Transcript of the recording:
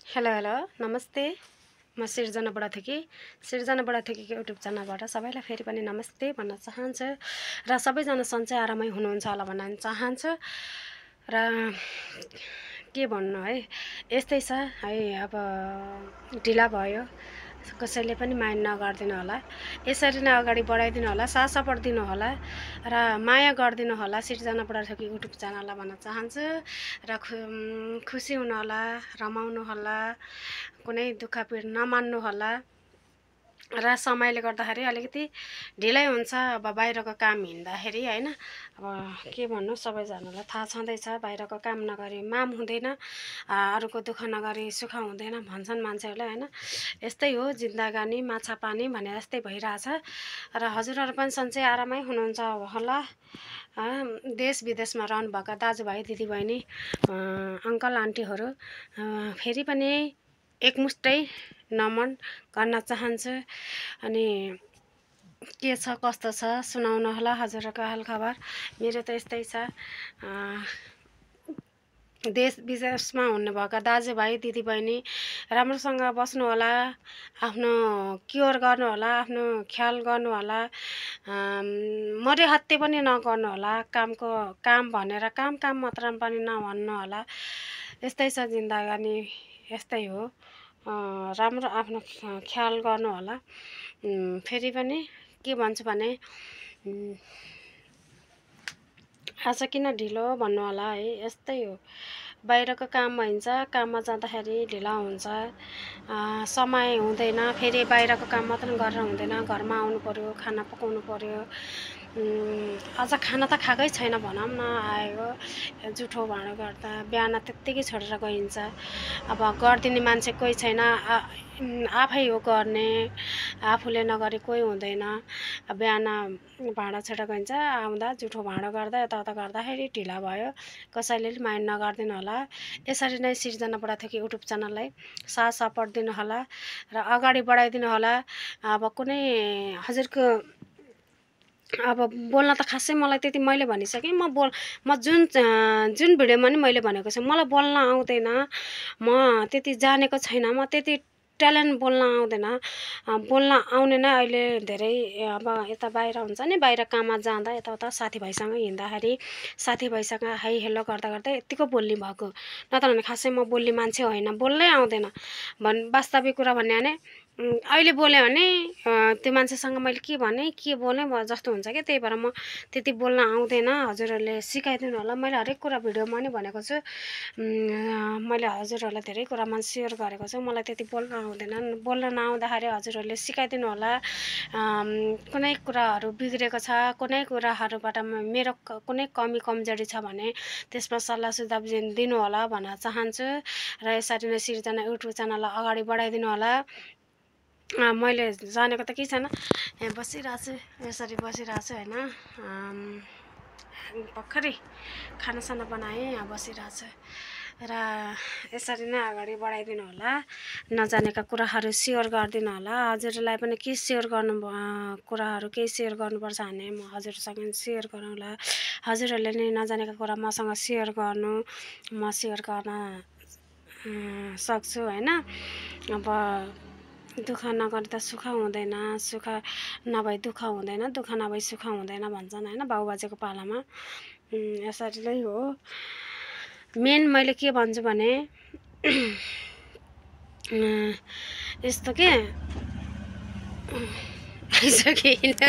Hello hello नमस्ते। म सिर्जना बुढाथोकी सिर्जना बुढाथोकीको YouTube च्यानलबाट सबैलाई फेरि पनि नमस्ते भन्न चाहन्छु र सबैजना सन्चै आरामै हुनुहुन्छ होला भन्न चाहन्छु। र के भन्नु है, यस्तै छ है। अब ढिला भयो, कसैले पनि माया नगरिदिनु होला। यसरी नै अगाडि बढाइदिनु होला, साथ सपोर्ट दिनु होला र माया गरिदिनु होला सिर्जना बुढाथोकी युट्युब च्यानललाई भन्न चाहन्छु। र खुसी हुनु होला, रमाउनु होला, कुनै दुःख पीड नमान्नु होला। र समयले गर्दाखेरि अलिकति ढिलै हुन्छ। अब बाहिरको काम हिँड्दाखेरि होइन, अब के भन्नु, सबैजनालाई थाहा छँदैछ, बाहिरको काम नगरी माम हुँदैन, अरूको दुःख नगरी सुख हुँदैन भन्छन् मान्छेहरूले होइन। यस्तै हो जिन्दगानी, माछा पानी भने जस्तै भइरहेछ। र हजुरहरू पनि सन्चै आरामै हुनुहुन्छ होला। देश विदेशमा रहनुभएका दाजुभाइ दिदीबहिनी, अङ्कल आन्टीहरू फेरि पनि एकमुष्टै नमन गर्न चाहन्छु। अनि के छ कस्तो छ सुनाउनु होला हजुरहरूको हालखबर। मेरो त यस्तै छ। देश विदेशमा हुनुभएका दाजुभाइ दिदीबहिनी राम्रोसँग बस्नु होला, आफ्नो केयर गर्नु होला, आफ्नो ख्याल गर्नु होला, मरे हत्ते पनि नगर्नु होला। काम भनेर काम मात्र पनि नभन्नु होला। यस्तै छ जिन्दगानी, यस्तै हो। राम्रो आफ्नो ख्याल गर्नु होला। फेरि पनि के भन्छु भने, आज किन ढिलो भन्नु होला है। यस्तै हो, बाहिरको काममा हिँड्छ, काममा जाँदाखेरि ढिला हुन्छ, समय हुँदैन। फेरि बाहिरको काम मात्र गरेर हुँदैन, घरमा आउनु पर्यो, खाना पकाउनु पर्यो। आज खाना त खाएकै छैन भनौँ न, आएको जुठो भाँडो गर्दा बिहान त्यत्तिकै छोडेर गइन्छ। अब गरिदिने मान्छे कोही छैन, आफै हो गर्ने, आफूले नगरे कोही हुँदैन। बिहान भाँडा छोडेर गइन्छ, आउँदा जुठो भाँडो गर्दा यताउता गर्दाखेरि ढिला भयो। कसैले पनि माया नगरिदिनु होला। यसरी नै सिर्जना बुढाथोकी युट्युब च्यानललाई साथ सपोर्ट दिनु होला र अगाडि बढाइदिनु होला। अब कुनै हजुरको अब बोल्न त खासै मलाई त्यति मैले भनिसकेँ। म जुन भिडियोमा नि मैले भनेको छु, मलाई बोल्न आउँदैन, म त्यति जानेको छैन, म त्यति ट्यालेन्ट बोल्न आउँदैन। बोल्न आउने नै अहिले धेरै अब यता बाहिर हुन्छ नि, बाहिर काममा जाँदा यताउता साथीभाइसँग हिँड्दाखेरि साथीभाइसँग हाई हेलो गर्दा गर्दै यत्तिको बोल्ने भएको, नत्र भने खासै म बोल्ने मान्छे होइन, बोल्नै आउँदैन। वास्तविक कुरा भन्यो भने अहिले बोल्यो भने त्यो मान्छेसँग मैले के भने के बोलेँ जस्तो हुन्छ क्या। त्यही भएर म त्यति बोल्न आउँदैन। हजुरहरूले सिकाइदिनु होला। मैले हरेक कुरा भिडियोमा नि भनेको छु, मैले हजुरहरूलाई धेरै कुरामा सेयर गरेको छु। मलाई त्यति बोल्न आउँदैन। बोल्न नआउँदाखेरि हजुरहरूले सिकाइदिनु होला। कुनै कुराहरू बिग्रेको छ, कुनै कुराहरूबाट मेरो कुनै कमी कमजोरी छ भने त्यसमा सल्लाह सुझाव दिनु होला भन्न चाहन्छु। र यसरी नै सिर्जना युट्युब च्यानललाई अगाडि बढाइदिनु होला। मैले जानेको त केही छैन, यहाँ बसिरहेको छु, यसरी बसिरहेको छु होइन। भर्खरै खानासाना बनाएँ, यहाँ बसिरहेको छु। र यसरी नै अगाडि बढाइदिनु होला। नजानेका कुराहरू सेयर गरिदिनु होला। हजुरलाई पनि के सेयर गर्नु कुराहरू केही सेयर गर्नुपर्छ भने म हजुरसँग सेयर गरौँ होला। हजुरहरूले नै नजानेका कुरा मसँग सेयर गर्नु, म सेयर गर्न सक्छु होइन। अब दुःख नगर्दा सुख हुँदैन, सुख नभई दुःख हुँदैन, दुःख नभई सुख हुँदैन भन्छन् होइन बाउबाजेको पालामा। यसरी नै हो। मेन मैले के भन्छु भने यस्तो के आइसक्यो